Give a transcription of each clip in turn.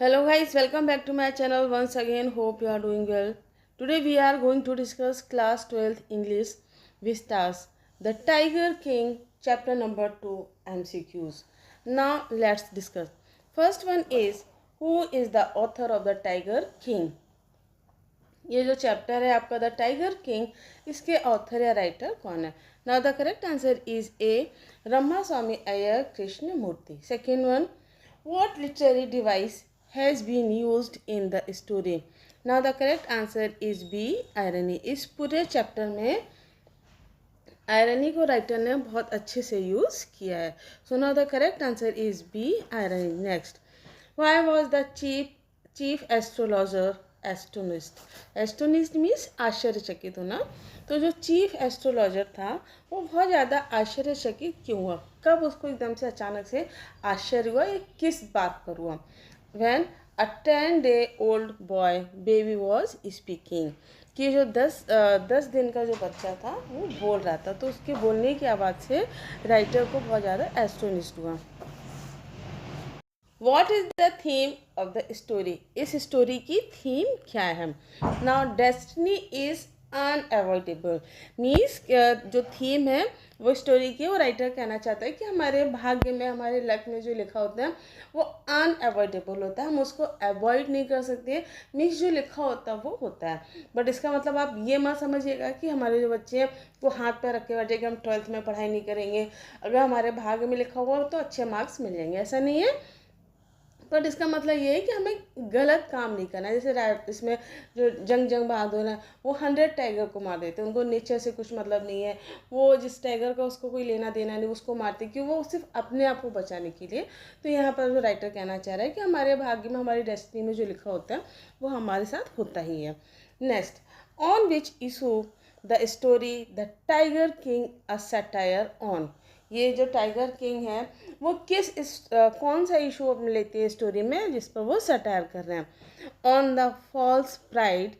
Hello guys, welcome back to my channel once again. Hope you are doing well. Today we are going to discuss class 12th English Vistas, The Tiger King, chapter number 2 MCQs. Now let's discuss. First one is, who is the author of The Tiger King? ये जो chapter है आपका the tiger king, इसके author या writer कौन है? Now the correct answer is A Brahma Swami Iyer Krishna Murthy. Second one, what literary device has been used in the story? Now the correct answer is B irony. इस पूरे चैप्टर में irony को writer ने बहुत अच्छे से यूज़ किया है. So now the correct answer is B irony. Next, why was the chief astrologer astonished? Astonished means आश्चर्यचकित होना. तो जो चीफ एस्ट्रोलॉजर था वो बहुत ज़्यादा आश्चर्यचकित क्यों हुआ? कब उसको एकदम से अचानक से आश्चर्य हुआ? ये किस बात पर हुआ? When a 10-day old boy baby was speaking, कि जो 10 दिन का जो बच्चा था वो बोल रहा था, तो उसके बोलने की आवाज़ से राइटर को बहुत ज़्यादा एस्टोनिस्ट हुआ. What is the theme of the story? इस स्टोरी की थीम क्या है? Now destiny is unavoidable means जो थीम है वो स्टोरी की, वो राइटर कहना चाहता है कि हमारे भाग्य में, हमारे लक में जो लिखा होता है वो अनअवॉइडेबल होता है, हम उसको अवॉइड नहीं कर सकते. मीन्स जो लिखा होता है वो होता है. बट इसका मतलब आप ये मत समझिएगा कि हमारे जो बच्चे हैं वो हाथ पर रख के बैठे कि हम 12th में पढ़ाई नहीं करेंगे, अगर हमारे भाग्य में लिखा हुआ तो अच्छे मार्क्स मिल जाएंगे, ऐसा नहीं है. बट इसका मतलब ये है कि हमें गलत काम नहीं करना है. जैसे इसमें जो जंग बहादुर हैं वो 100 टाइगर को मार देते हैं, उनको नेचर से कुछ मतलब नहीं है, वो जिस टाइगर का उसको कोई लेना देना नहीं उसको मारते, क्यों? वो सिर्फ अपने आप को बचाने के लिए. तो यहाँ पर जो राइटर कहना चाह रहा है कि हमारे भाग्य में, हमारी डेस्टिनी में जो लिखा होता है वो हमारे साथ होता ही है. Next, on which issue the story the tiger king a satire on? ये जो टाइगर किंग है वो कौन सा इशू अपने लेते हैं स्टोरी में जिस पर वो सटायर कर रहे हैं? On the false pride,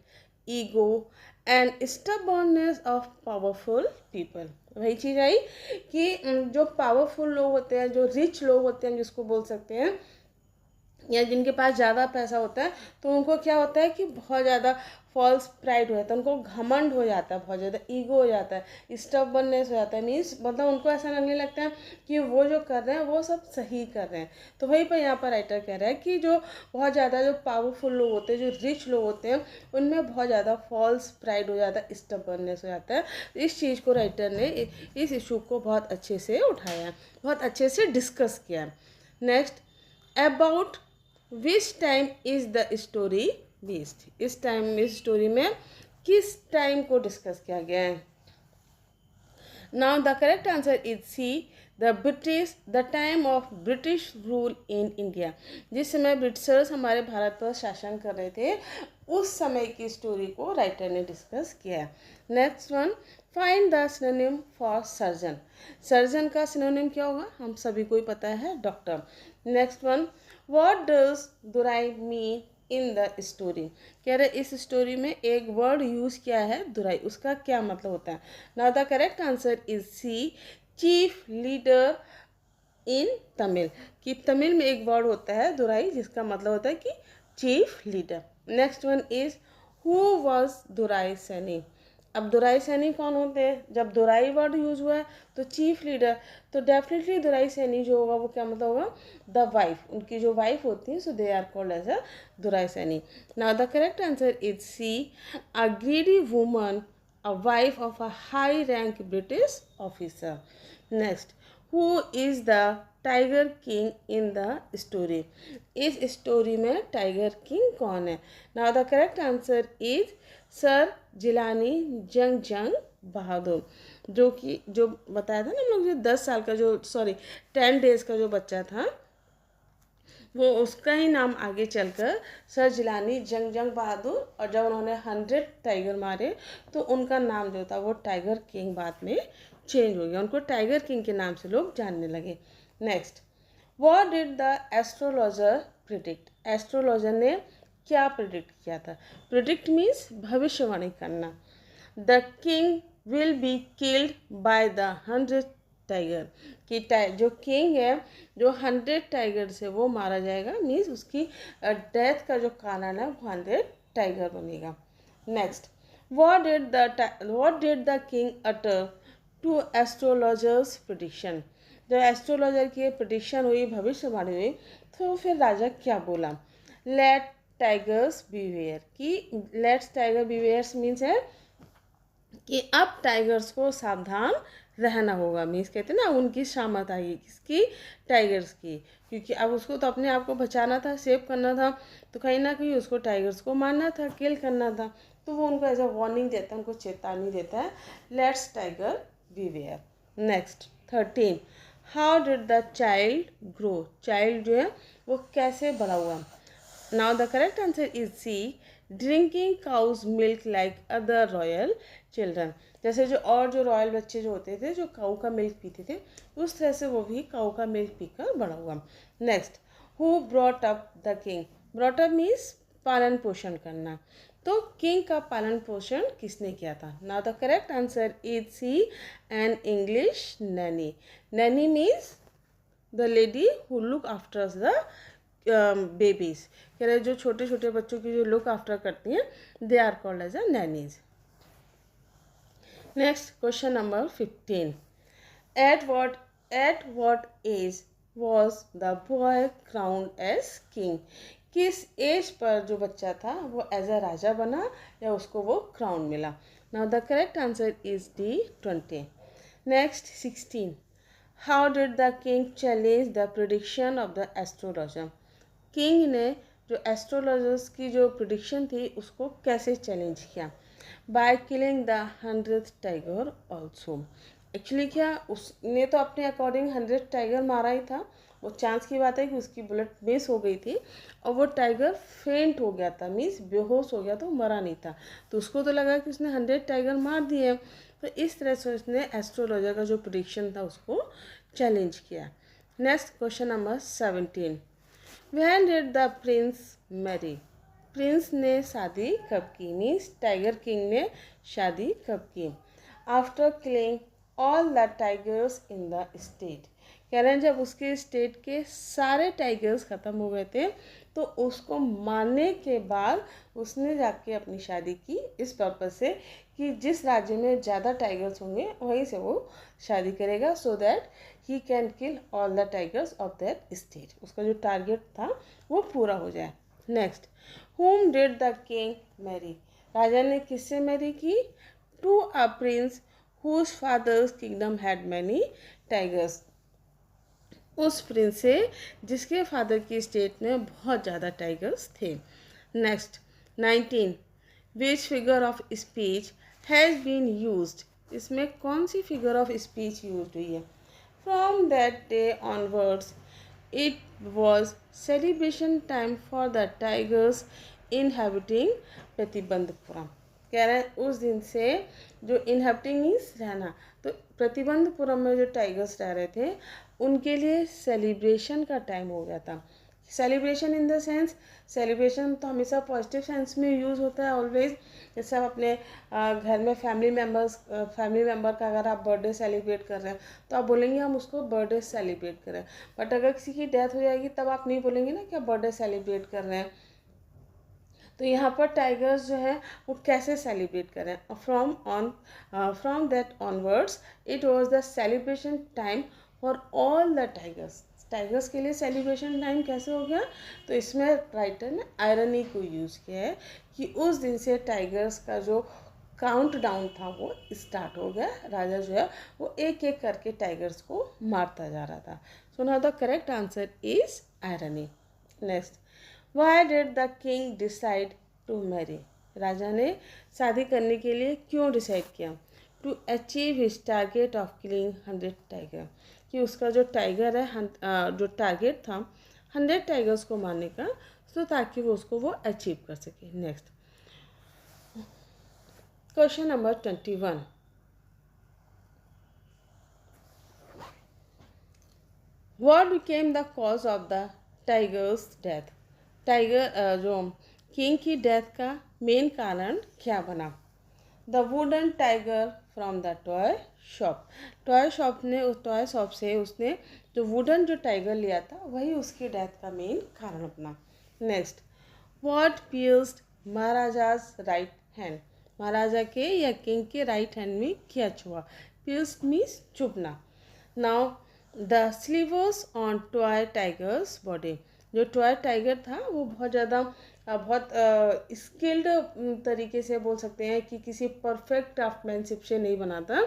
ego and stubbornness of powerful people. वही चीज़ आई कि जो पावरफुल लोग होते हैं, जो रिच लोग होते हैं जिसको बोल सकते हैं, या जिनके पास ज़्यादा पैसा होता है, तो उनको क्या होता है कि बहुत ज़्यादा फॉल्स प्राइड हो जाता है, उनको घमंड हो जाता है, बहुत ज़्यादा ईगो हो जाता है, स्टबर्ननेस हो जाता है. मीन्स मतलब उनको ऐसा लगने लगता है कि वो जो कर रहे हैं वो सब सही कर रहे हैं. तो वहीं पर यहाँ पर राइटर कह रहा है कि जो बहुत ज़्यादा जो पावरफुल लोग होते हैं, जो रिच लोग होते हैं, उनमें बहुत ज़्यादा फॉल्स प्राइड हो जाता है, स्टबर्ननेस हो जाता है. इस चीज़ को राइटर ने, इस इशू को बहुत अच्छे से उठाया है, बहुत अच्छे से डिस्कस किया है. Next, about which time is the story based? इस टाइम, इस स्टोरी में किस टाइम को डिस्कस किया गया है? Now the correct answer is C, the time of British rule in India. जिस समय ब्रिटिशर्स हमारे भारत पर शासन कर रहे थे उस समय की स्टोरी को राइटर ने डिस्कस किया है. Next one, find the synonym for surgeon. Surgeon का सिनोनिम क्या होगा? हम सभी को ही पता है, doctor. Next one, what does Durai mean in the story? कह रहे इस स्टोरी में एक वर्ड यूज किया है दुराई, उसका क्या मतलब होता है? Now the correct answer is C, chief leader in Tamil. कि तमिल में एक वर्ड होता है दुराई जिसका मतलब होता है कि chief leader. Next one is, who was Durai Saini? अब दुराई सैनी कौन होते हैं? जब दुराई वर्ड यूज हुआ है तो चीफ लीडर, तो डेफिनेटली दुराई सैनी जो होगा वो क्या मतलब होगा? द वाइफ, उनकी जो वाइफ होती है, so they are called as a Durai Saini. Now the correct answer is C, a greedy woman, a wife of a high rank British officer. Next, who is the tiger king in the story? इस story में tiger king कौन है? Now the correct answer is sir Jilani Jung Bahadur, जो बताया था ना हम लोग, जो 10 साल का, जो 10 डेज का जो बच्चा था, वो उसका ही नाम आगे चलकर सर जिलानी जंग बहादुर, और जब उन्होंने 100 टाइगर मारे तो उनका नाम जो था वो टाइगर किंग बाद में चेंज हो गया, उनको टाइगर किंग के नाम से लोग जानने लगे. Next, what did the astrologer predict? Astrologer ने क्या प्रिडिक्ट किया था? प्रिडिक्ट मीन्स भविष्यवाणी करना. The king will be killed by the 100 tiger कि जो किंग है जो 100 टाइगर से वो मारा जाएगा, मीन्स उसकी डेथ का जो कारण है वो 100 टाइगर बनेगा। Next, what did the king utter to astrologers prediction? जब एस्ट्रोलॉजर की प्रिडिक्शन हुई, भविष्यवाणी हुई, तो फिर राजा क्या बोला? लेट टाइगर्स बीवेयर, कि लेट्स टाइगर बीवेयर्स मीन्स है कि अब टाइगर्स को सावधान रहना होगा। मीन्स कहते हैं ना उनकी शामत आई, किसकी? टाइगर्स की, क्योंकि अब उसको तो अपने आप को बचाना था, सेव करना था, तो कहीं ना कहीं उसको टाइगर्स को मारना था, किल करना था, तो वो उनको एज अ वार्निंग देता है, उनको चेतावनी देता है, let's tiger beware. Next 13, how did the child grow? Child जो है वो कैसे बड़ा हुआ? Now the correct answer is C. Drinking cow's milk like other royal children. जैसे जो रॉयल बच्चे जो होते थे जो काऊ का मिल्क पीते थे, उस तरह से वो भी काऊ का मिल्क पीकर बड़ा हुआ। Next, who brought up the king? Brought up means पालन पोषण करना, तो किंग का पालन पोषण किसने किया था? Now the correct answer is C, an English nanny. Nanny means the lady who look after the babies, कह रहे जो छोटे छोटे बच्चों की जो लुक आफ्टर करती हैं, they are called as a nannies. Next question number 15, at what age was the boy crowned as king? किस एज पर जो बच्चा था वो एज अ राजा बना या उसको वो क्राउन मिला? Now the correct answer is D 20। Next 16, how did the king challenge the prediction of the astrologer? King ने जो एस्ट्रोलॉजर्स की जो प्रिडिक्शन थी उसको कैसे चैलेंज किया? By killing the 100th tiger also. Actually क्या उसने तो अपने अकॉर्डिंग 100 टाइगर मारा ही था, वो चांस की बात है कि उसकी बुलेट मिस हो गई थी और वो टाइगर फेंट हो गया था, मीन्स बेहोश हो गया था, वो मरा नहीं था, तो उसको तो लगा कि उसने 100 टाइगर मार दिए, तो इस तरह से उसने एस्ट्रोलॉजर का जो प्रिडिक्शन था उसको चैलेंज किया। Next question number 17, When did the prince marry? Prince ने शादी कब की? मीन्स टाइगर किंग ने शादी कब की? After killing all the tigers in the state. कह रहे हैं जब उसके स्टेट के सारे टाइगर्स ख़त्म हो गए थे, तो उसको मारने के बाद उसने जाके अपनी शादी की, इस पर्पज से कि जिस राज्य में ज़्यादा टाइगर्स होंगे वहीं से वो शादी करेगा, so that he can kill all the tigers of that state. उसका जो टारगेट था वो पूरा हो जाए। Next, whom did the king marry? राजा ने किससे मैरी की? To a prince whose father's kingdom had many tigers। उस प्रिंस से जिसके फादर की स्टेट में बहुत ज़्यादा टाइगर्स थे। Next 19, which figure of speech has been used? इसमें कौन सी फिगर ऑफ स्पीच यूज हुई है? From that day onwards it was celebration time for the tigers inhabiting Pratibandhapuram. कह रहे हैं उस दिन से जो इनहेबिटिंग मीन्स रहना, तो प्रतिबंधपुरम में जो टाइगर्स रह रहे थे उनके लिए सेलिब्रेशन का टाइम हो गया था। Celebration in the sense, celebration तो हमेशा पॉजिटिव सेंस में यूज़ होता है ऑलवेज। जैसे आप अपने घर में फैमिली मेम्बर का अगर आप बर्थडे सेलिब्रेट कर रहे हैं तो आप बोलेंगे हम उसको बर्थडे सेलिब्रेट कर रहे हैं, बट अगर किसी की डेथ हो जाएगी तब आप नहीं बोलेंगे ना कि आप बर्थडे सेलिब्रेट कर रहे हैं। तो यहाँ पर टाइगर्स जो है वो कैसे सेलिब्रेट करें? From that onwards it was the celebration time for all the tigers. Tigers के लिए सेलिब्रेशन टाइम कैसे हो गया? तो इसमें राइटर ने आयरनी को यूज़ किया है कि उस दिन से टाइगर्स का जो काउंट डाउन था वो स्टार्ट हो गया। राजा जो है वो एक एक करके टाइगर्स को मारता जा रहा था। So now the correct answer is irony. Next, why did the king decide to marry? राजा ने शादी करने के लिए क्यों डिसाइड किया? To achieve his target of killing 100 tiger, कि उसका जो टाइगर है जो टारगेट था 100 टाइगर्स को मारने का, तो ताकि वो अचीव कर सके। Next question number 21, what became the cause of the tigers death? Tiger जो किंग की डेथ का मेन कारण क्या बना? The wooden tiger from the toy shop. Toy shop से उसने जो वुडन जो टाइगर लिया था वही उसकी डेथ का मेन कारण अपना। Next, what pierced Maharaja's right hand. महाराजा के या किंग के राइट हैंड में क्या छुआ। पियर्स्ड मीन्स चुभना। Now the slivers on toy tiger's body. जो टॉय टाइगर था वो बहुत ज़्यादा बहुत स्किल्ड तरीके से बोल सकते हैं कि किसी परफेक्ट क्राफ्टमैनशिप से नहीं बना था,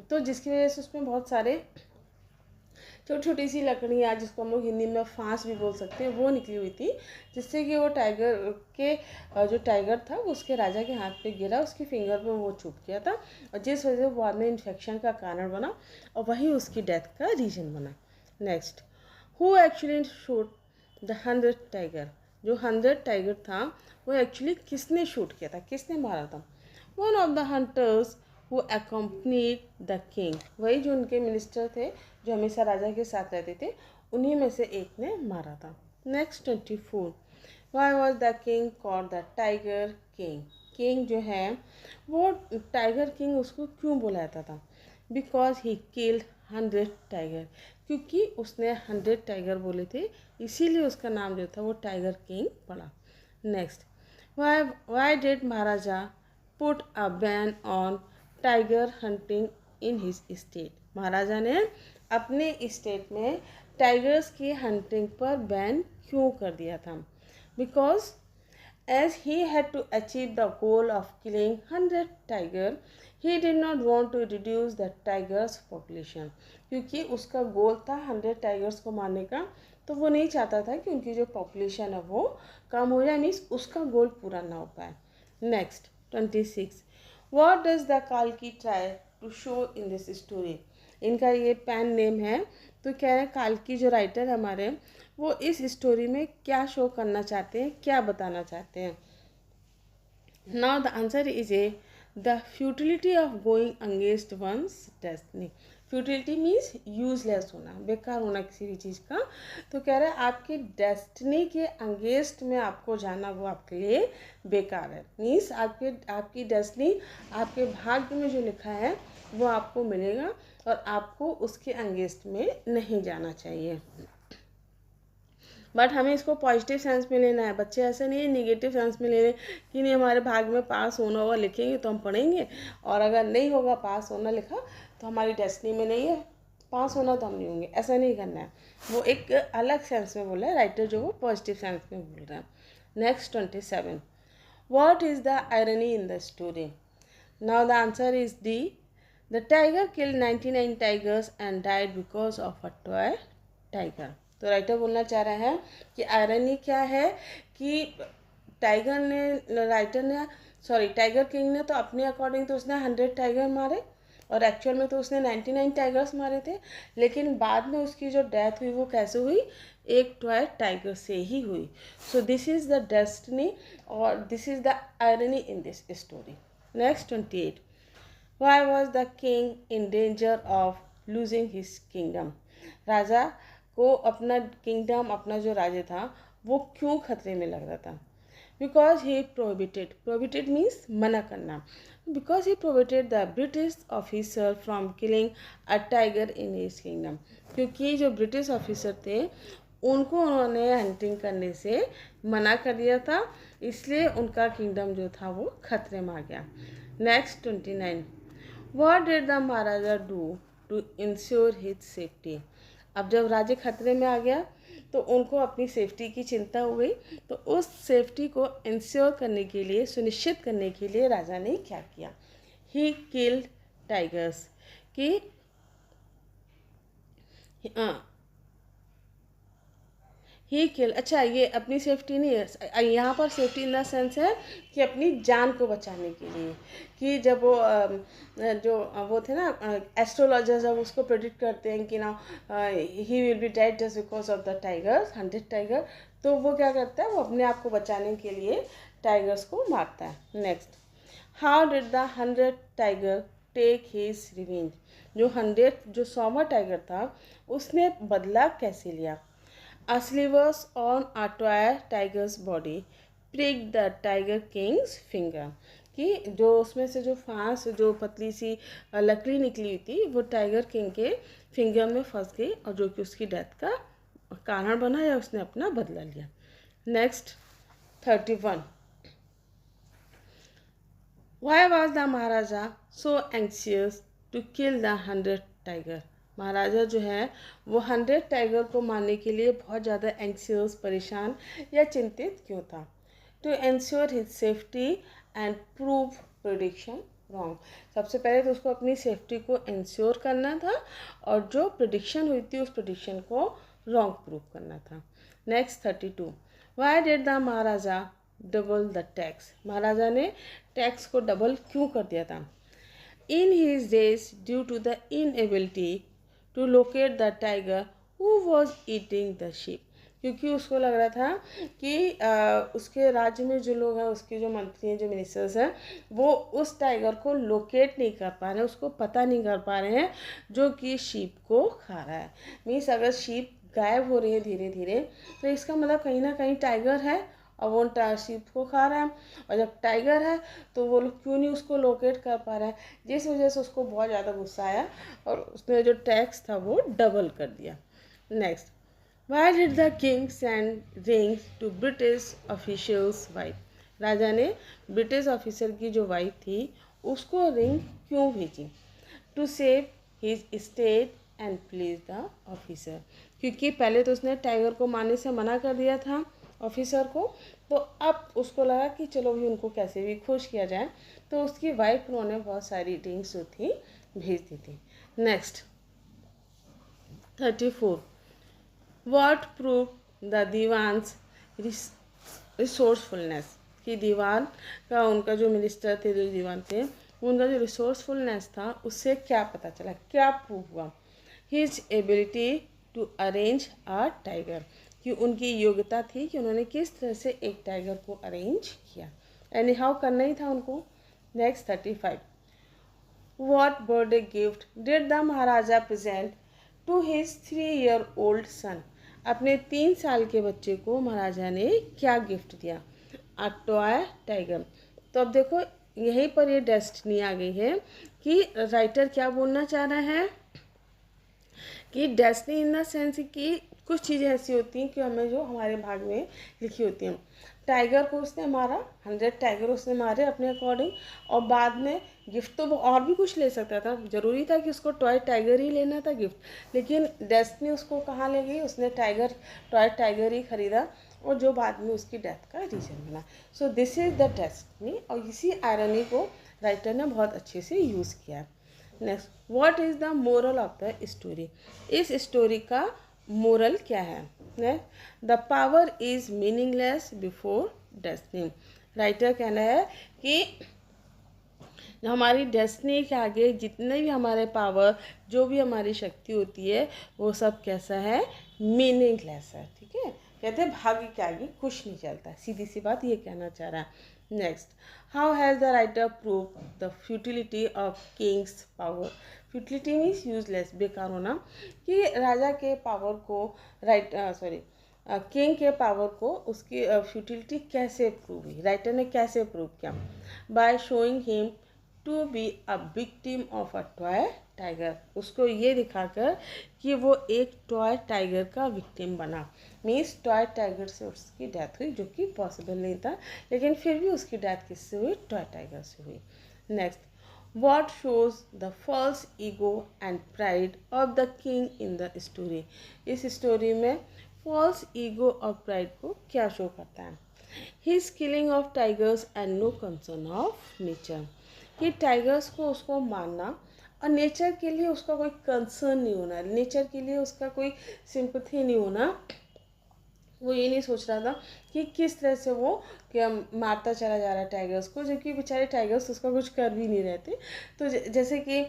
तो जिसकी वजह से उसमें बहुत सारे छोटी छोटी सी लकड़ियाँ, जिसको हम लोग हिंदी में फांस भी बोल सकते हैं, वो निकली हुई थी, जिससे कि वो टाइगर के जो टाइगर था वो उसके राजा के हाथ पे गिरा, उसकी फिंगर पे वो चुभ गया था, और जिस वजह से वो बाद में इन्फेक्शन का कारण बना और वही उसकी डेथ का रीज़न बना। Next, who actually shoot the 100 tiger. जो 100 टाइगर था वो एक्चुअली किसने शूट किया था, किसने मारा था। One of the hunters who accompanied the king. वही जो उनके मिनिस्टर थे जो हमेशा राजा के साथ रहते थे, उन्हीं में से एक ने मारा था। Next 24, Y was the king called the tiger king. King जो है वो टाइगर किंग उसको क्यों बुलाता था। Because he killed 100 tiger. क्योंकि उसने 100 टाइगर बोले थे, इसीलिए उसका नाम जो था वो टाइगर किंग पड़ा। Next, why did Maharaja put a ban on tiger hunting in his state. महाराजा ने अपने स्टेट में टाइगर्स की हंटिंग पर बैन क्यों कर दिया था। Because as he had to achieve the goal of killing 100 tiger, he did not want to reduce the tigers population। क्योंकि उसका गोल था 100 टाइगर्स को मारने का, तो वो नहीं चाहता था कि उनकी जो पॉपुलेशन है वो कम हो जाए, मीन्स उसका गोल पूरा ना हो पाए। नेक्स्ट 26, व्हाट डज द काल्की try to show in this story. इनका ये पेन नेम है, तो कह रहे हैं काल्की जो राइटर हमारे वो इस स्टोरी में क्या शो करना चाहते हैं, क्या बताना चाहते हैं। Now the answer is A the futility of going against one's destiny. Futility means useless होना, बेकार होना किसी भी चीज़ का। तो कह रहा है आपकी डेस्टिनी के अगेंस्ट में आपको जाना वो आपके लिए बेकार है। मीन्स आपकी डेस्टिनी, आपके भाग्य में जो लिखा है वो आपको मिलेगा और आपको उसके अगेंस्ट में नहीं जाना चाहिए। बट हमें इसको पॉजिटिव सेंस में लेना है। बच्चे ऐसे नहीं है निगेटिव सेंस में ले रहे कि नहीं हमारे भाग में पास होना होगा, लिखेंगे तो हम पढ़ेंगे, और अगर नहीं होगा पास होना लिखा तो हमारी डेस्टिनी में नहीं है पास होना, तो हम नहीं होंगे। ऐसा नहीं करना है। वो एक अलग सेंस में बोला है राइटर, जो वो पॉजिटिव सेंस में बोल रहा है। Next 27, what is the irony in the story. Now the answer is D, the tiger killed 99 tigers and died because of a toy tiger. तो राइटर बोलना चाह रहा है कि आयरनी क्या है कि टाइगर किंग ने तो अपने अकॉर्डिंग तो उसने 100 टाइगर मारे, और एक्चुअल में तो उसने 99 टाइगर्स मारे थे, लेकिन बाद में उसकी जो डेथ हुई वो कैसे हुई, एक टॉय टाइगर से ही हुई। So this is the destiny और this is the irony in this story. Next 28, why was the king in danger of losing his kingdom. राजा को अपना किंगडम, अपना जो राज्य था वो क्यों खतरे में लग रहा था। बिकॉज ही प्रोहिबिटेड मीन्स मना करना। Because he prohibited the British officer from killing a tiger in his kingdom. क्योंकि जो ब्रिटिश ऑफिसर थे उनको उन्होंने हंटिंग करने से मना कर दिया था, इसलिए उनका किंगडम जो था वो खतरे में आ गया। Next 29, what did the Maharaja do to ensure his safety. अब जब राज्य खतरे में आ गया तो उनको अपनी सेफ्टी की चिंता हो गई, तो उस सेफ्टी को इंश्योर करने के लिए, सुनिश्चित करने के लिए राजा ने क्या किया, ही किल्ड टाइगर्स। कि ही किल, अच्छा ये अपनी सेफ्टी नहीं है, यहाँ पर सेफ्टी इन द सेंस है कि अपनी जान को बचाने के लिए। कि जब वो जो वो थे ना एस्ट्रोलॉजर, जब उसको प्रेडिक्ट करते हैं कि ना he will be dead just because of the tigers 100 tiger, तो वो क्या करता है, वो अपने आप को बचाने के लिए टाइगर्स को मारता है। Next, how did the 100 tiger take his revenge. जो 100वां टाइगर था उसने बदला कैसे लिया। A slivers on a toy tiger's body pricked the tiger king's finger। कि जो उसमें से जो फांस, जो पतली सी लकड़ी निकली हुई थी, वो टाइगर किंग के फिंगर में फंस गई और जो कि उसकी डेथ का कारण बना या उसने अपना बदला लिया। Next 31, Why was the Maharaja so anxious to kill the 100 tiger? महाराजा जो है वो 100 टाइगर को मारने के लिए बहुत ज़्यादा एंक्सियस, परेशान या चिंतित क्यों था? To ensure his safety and prove prediction wrong. सबसे पहले तो उसको अपनी सेफ्टी को इंश्योर करना था और जो प्रेडिक्शन हुई थी उस प्रेडिक्शन को रॉन्ग प्रूव करना था। Next 32, why did the Maharaja double the tax? महाराजा ने टैक्स को डबल क्यों कर दिया था? In his days due to the inability to locate the tiger who was eating the sheep. क्योंकि उसको लग रहा था कि उसके राज्य में जो लोग हैं, उसके जो मंत्री हैं, जो मिनिस्टर्स हैं, वो उस टाइगर को लोकेट नहीं कर पा रहे हैं, उसको पता नहीं कर पा रहे हैं जो कि शीप को खा रहा है। मीन्स अगर शीप गायब हो रही है धीरे धीरे तो इसका मतलब कहीं ना कहीं टाइगर है और वो शीप को खा रहा है, और जब टाइगर है तो वो लोग क्यों नहीं उसको लोकेट कर पा रहे हैं, जिस वजह से उसको बहुत ज़्यादा गुस्सा आया और उसने जो टैक्स था वो डबल कर दिया। Next, why did the king send rings to British official's wife? राजा ने ब्रिटिश ऑफिसर की जो वाइफ थी उसको रिंग क्यों भेजी? To save his state and please the officer. क्योंकि पहले तो उसने टाइगर को मारने से मना कर दिया था ऑफिसर को, तो अब उसको लगा कि चलो भी उनको कैसे भी खुश किया जाए, तो उसकी वाइफ उन्होंने बहुत सारी रिंग्स जो थी भेज दी थी। Next 34, what prove the Dewan's resourcefulness? कि दीवान का, उनका जो मिनिस्टर थे, जो दीवान थे, उनका जो रिसोर्सफुलनेस था उससे क्या पता चला, क्या प्रूव हुआ? His ability to arrange a tiger, कि उनकी योग्यता थी कि उन्होंने किस तरह से एक टाइगर को अरेंज किया, एनी हाउ करना ही था उनको। Next 35, what birthday gift did the Maharaja present to his 3-year-old son? अपने 3 साल के बच्चे को महाराजा ने क्या गिफ्ट दिया? अ टॉय टाइगर। तो अब देखो यहीं पर ये डेस्टिनी आ गई है कि राइटर क्या बोलना चाह रहा है कि डेस्टिनी इन द सेंस कि कुछ चीज़ें ऐसी होती हैं कि हमें जो हमारे भाग में लिखी होती हैं। टाइगर को उसने मारा, 100 टाइगर उसने मारे अपने अकॉर्डिंग, और बाद में गिफ्ट तो वो और भी कुछ ले सकता था, ज़रूरी था कि उसको टॉय टाइगर ही लेना था गिफ्ट, लेकिन डेस्टिनी उसको कहाँ ले गई, उसने टॉय टाइगर ही खरीदा और जो बाद में उसकी डेथ का रीज़न बना। सो दिस इज़ द डेस्टिनी, और इसी आयरनी को राइटर ने बहुत अच्छे से यूज़ किया। Next, what is the moral of the story? इस स्टोरी का मोरल क्या है? The power is meaningless before destiny. Writer कहना है कि हमारी डेस्टिनी के आगे जितने भी हमारे पावर, जो भी हमारी शक्ति होती है, वो सब कैसा है? मीनिंगलेस है। ठीक है, कहते हैं भाग्य के आगे कुछ नहीं चलता, सीधी सी बात ये कहना चाह रहा है। Next, how has the writer prove the futility of Kings power? Futility means useless, बेकार होना, कि राजा के पावर को किंग के पावर को उसकी फ्यूटिलिटी कैसे प्रूव हुई, राइटर ने कैसे प्रूव किया? By showing him to be a victim of a toy tiger. उसको ये दिखाकर कि वो एक टॉय टाइगर का विक्टिम बना, मीन्स टॉय टाइगर से उसकी डेथ हुई, जो कि पॉसिबल नहीं था, लेकिन फिर भी उसकी डेथ किससे हुई? टॉय टाइगर से हुई। Next, what shows the false ego and pride of the king in the story? इस स्टोरी में फॉल्स ईगो और प्राइड को क्या शो करता है? His killing of tigers and no concern of nature, कि टाइगर्स को उसको मारना और नेचर के लिए उसका कोई कंसर्न नहीं होना, नेचर के लिए उसका कोई सिंपथी नहीं होना। वो ये नहीं सोच रहा था कि किस तरह से वो क्या मारता चला जा रहा है टाइगर्स को, जबकि बेचारे टाइगर्स उसका कुछ कर भी नहीं रहे थे। तो जैसे कि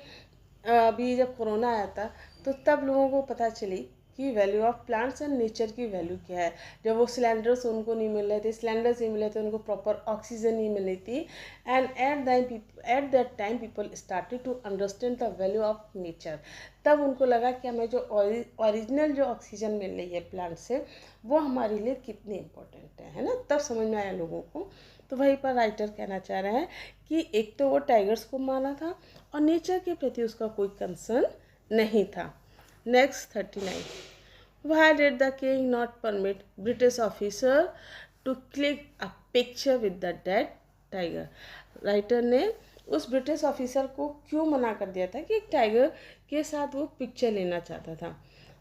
अभी जब कोरोना आया था तो तब लोगों को पता चली कि value of plants and nature की वैल्यू क्या है। जब वो सिलेंडर्स उनको नहीं मिल रहे थे, सिलेंडर्स नहीं मिले थे, उनको प्रॉपर ऑक्सीजन नहीं मिली थी, and at that time people started to understand the value of nature. तब उनको लगा कि हमें जो ओरिजिनल जो ऑक्सीजन मिल रही है प्लांट से वो हमारे लिए कितनी इम्पोर्टेंट है ना, तब समझ में आया लोगों को। तो वहीं पर राइटर कहना चाह रहे हैं कि एक तो वो टाइगर्स को माना था और नेचर के प्रति उसका कोई कंसर्न नहीं था। Next 39, why did the king not permit British officer to click a picture with the dead tiger. Writer ने उस ब्रिटिश ऑफिसर को क्यों मना कर दिया था कि एक टाइगर के साथ वो पिक्चर लेना चाहता था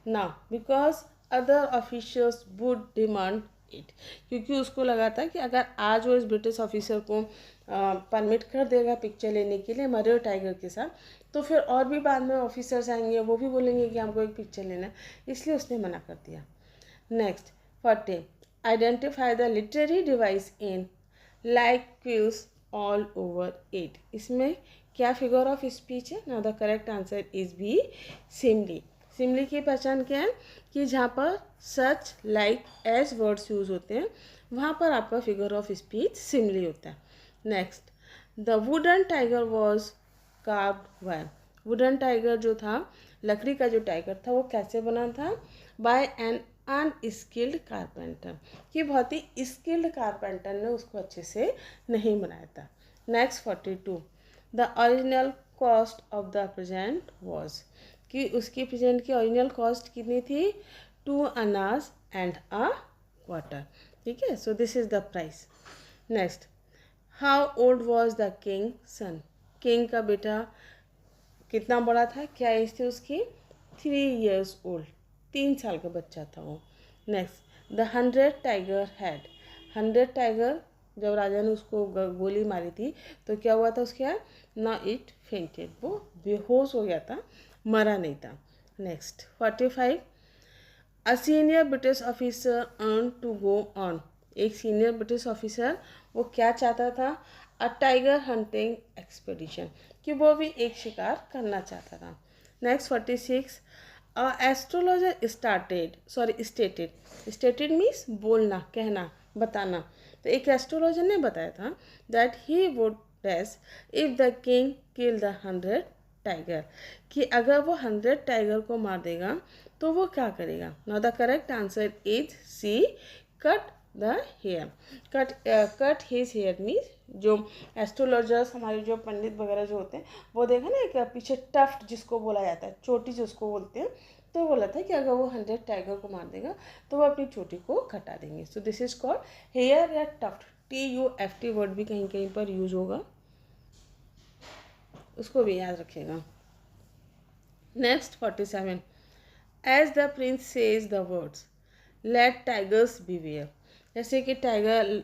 ना, because other officers would demand it, क्योंकि उसको लगा था कि अगर आज वो इस ब्रिटिश ऑफिसर को परमिट कर देगा पिक्चर लेने के लिए मरे हुए टाइगर के साथ, तो फिर और भी बाद में ऑफिसर्स आएंगे, वो भी बोलेंगे कि हमको एक पिक्चर लेना है, इसलिए उसने मना कर दिया। Next 40, identify the literary device in like cues all over it. इसमें क्या फिगर ऑफ स्पीच है? Now the correct answer is B, simile. Simile की पहचान क्या है कि जहाँ पर such, like, as words use होते हैं वहाँ पर आपका फिगर ऑफ स्पीच सिमली होता है। Next, the wooden tiger was carved by. Wooden tiger जो था, लकड़ी का जो टाइगर था, वो कैसे बना था? बाय एन अनस्किल्ड कारपेंटर, कि बहुत ही स्किल्ड कारपेंटर ने उसको अच्छे से नहीं बनाया था। Next 42, the original cost of the present was, कि उसकी प्रेजेंट की ओरिजिनल कॉस्ट कितनी थी? 2 आनाज एंड अ क्वार्टर। ठीक है, so this is the price. Next, how old was the king son. King का बेटा कितना बड़ा था, क्या एज थी उसकी? 3 years ओल्ड, 3 साल का बच्चा था वो। Next, the 100 tiger had. 100 tiger, जब राजा ने उसको गोली मारी थी तो क्या हुआ था उसके यहाँ? ना इट फेंटेड, वो बेहोश हो गया था, मरा नहीं था। Next 45, a senior British officer earn to go on. एक सीनियर ब्रिटिश ऑफिसर वो क्या चाहता था? अ टाइगर हंटिंग एक्सपेडिशन, कि वो भी एक शिकार करना चाहता था। नेक्स्ट 46, एस्ट्रोलॉजर स्टेटेड मीन्स बोलना, कहना, बताना। तो एक एस्ट्रोलॉजर ने बताया था that he would dies if the king kill the 100 tiger, कि अगर वो 100 टाइगर को मार देगा तो वो क्या करेगा? Now the correct answer is C, cut the hair. Cut his hair means, जो एस्ट्रोलॉजर्स हमारे जो पंडित वगैरह जो होते हैं वो देखा ना, एक पीछे टफ्ट जिसको बोला जाता है, चोटी जिसको बोलते हैं, तो बोला था कि अगर वो 100 टाइगर को मार देगा तो वो अपनी चोटी को कटा देंगे। So this is called hair या टफ्ट। TUFT वर्ड भी कहीं कहीं पर यूज होगा, उसको भी याद रखिएगा। Next 47, as the prince says the words let tigers beware. जैसे कि टाइगर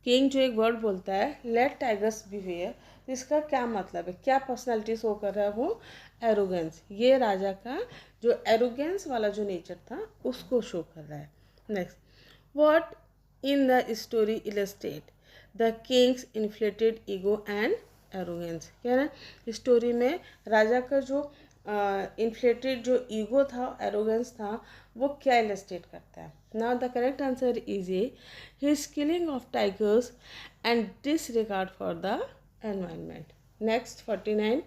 किंग जो एक वर्ड बोलता है लेट टाइगर्स बीवेयर, तो इसका क्या मतलब है, क्या पर्सनालिटी शो कर रहा है वो? एरोगेंस। ये राजा का जो एरोगेंस वाला जो नेचर था उसको शो कर रहा है। Next, what in the story illustrate the Kings inflated ego and arrogance. कह रहे हैं स्टोरी में राजा का जो इन्फ्लेटेड जो ईगो था, एरोगेंस था, वो क्या इलस्ट्रेट करता है? Now the correct answer is A, his killing of tigers and disregard for the environment. Next 49,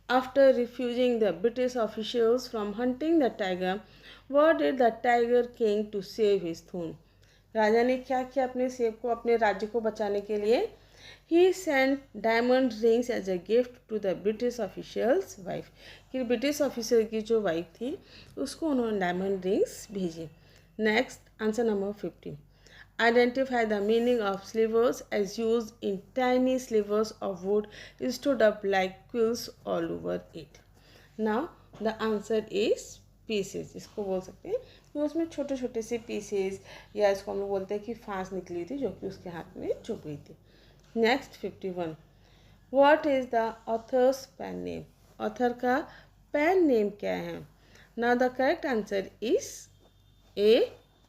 after refusing the British officials from hunting the tiger what did the tiger king to save his throne. राजा ने क्या किया अपने सेब को, अपने राज्य को बचाने के लिए? He sent diamond rings as a gift to the British official's wife, कि ब्रिटिश ऑफिसर की जो वाइफ थी उसको उन्होंने डायमंड रिंग्स भेजी। Next answer number 50, identify the meaning of slivers as use in tiny slivers of wood stood up like quills all over it. Now the answer is pieces, इसको बोल सकते हैं कि उसमें छोटे छोटे से पीसेस, या इसको हम लोग बोलते हैं कि फांस निकली थी जो कि उसके हाथ में चुभ गई थी। Next 51, what is the author's pen name. Author का पेन नेम क्या है? Now the correct answer is A,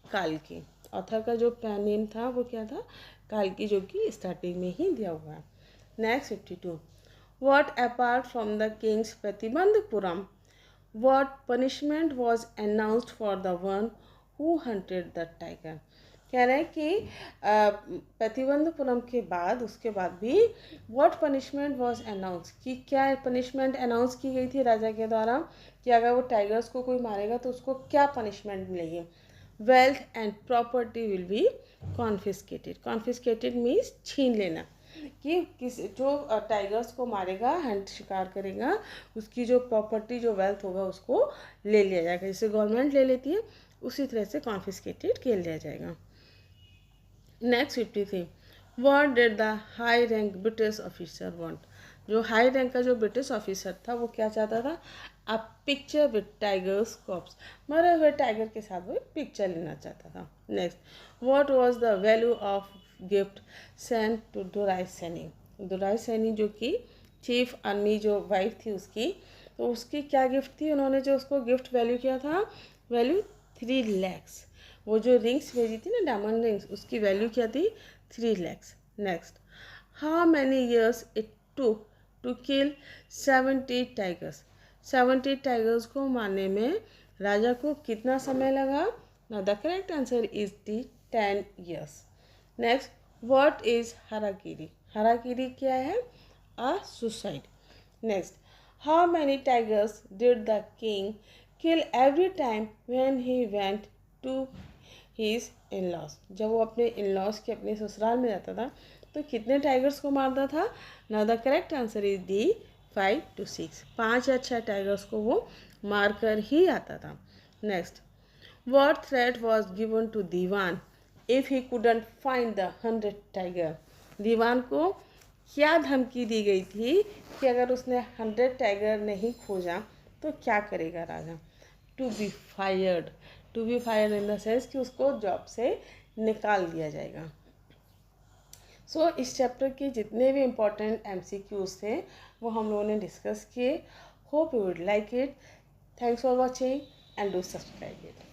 काल्की। ऑथर का जो पेन नेम था वो क्या था? काल्की, जो कि स्टार्टिंग में ही दिया हुआ है। Next 52, what apart from the Kings Pratibandapuram What punishment was announced for the one who hunted the tiger? कह रहे हैं कि प्रतिबंधपुरम के बाद उसके बाद भी व्हाट पनिशमेंट वॉज अनाउंस, कि क्या पनिशमेंट अनाउंस की गई थी राजा के द्वारा कि अगर वो टाइगर्स को कोई मारेगा तो उसको क्या पनिशमेंट मिलेगी. Wealth and property will be confiscated. Confiscated means छीन लेना, कि किस जो टाइगर्स को मारेगा, हंट शिकार करेगा, उसकी जो प्रॉपर्टी जो वेल्थ होगा उसको ले लिया जाएगा. जैसे गवर्नमेंट ले लेती है उसी तरह से कॉन्फिस्केटेड कर लिया जाएगा. Next 53. What did the high rank British officer want? जो हाई रैंक का जो ब्रिटिश ऑफिसर था वो क्या चाहता था? A picture with tigers corpse, मरे हुए टाइगर के साथ वो एक पिक्चर लेना चाहता था. Next. What was the value of gift sent to Durai Saini? Durai Saini जो कि चीफ आर्मी जो वाइफ थी उसकी, तो उसकी क्या गिफ्ट थी? उन्होंने जो उसको गिफ्ट वैल्यू किया था, वैल्यू 3 lakhs. वो जो रिंग्स भेजी थी ना, डायमंड रिंग्स, उसकी वैल्यू क्या थी? 3 lakhs. Next. How many years it took to kill 70 tigers? 70 tigers को मारने में राजा को कितना समय लगा? Now the correct answer is the 10 years. Next. What is harakiri? Harakiri क्या है? A suicide. Next. How many tigers did the king kill every time when he went to his in laws? जब वो अपने इन loss के अपने ससुराल में जाता था तो कितने टाइगर्स को मारता था? Now the correct answer is the 5 to 6. 5 या 6 टाइगर्स को वो मार कर ही आता था. Next. What threat was given to Dewan if he couldn't find the 100 tiger? दीवान को क्या धमकी दी गई थी कि अगर उसने 100 टाइगर नहीं खोजा तो क्या करेगा राजा? To be fired. To be fired in the sense कि उसको जॉब से निकाल दिया जाएगा. सो इस चैप्टर के जितने भी इम्पोर्टेंट MCQs थे वो हम लोगों ने डिस्कस किए. Hope you would like it. Thanks for watching and do subscribe it.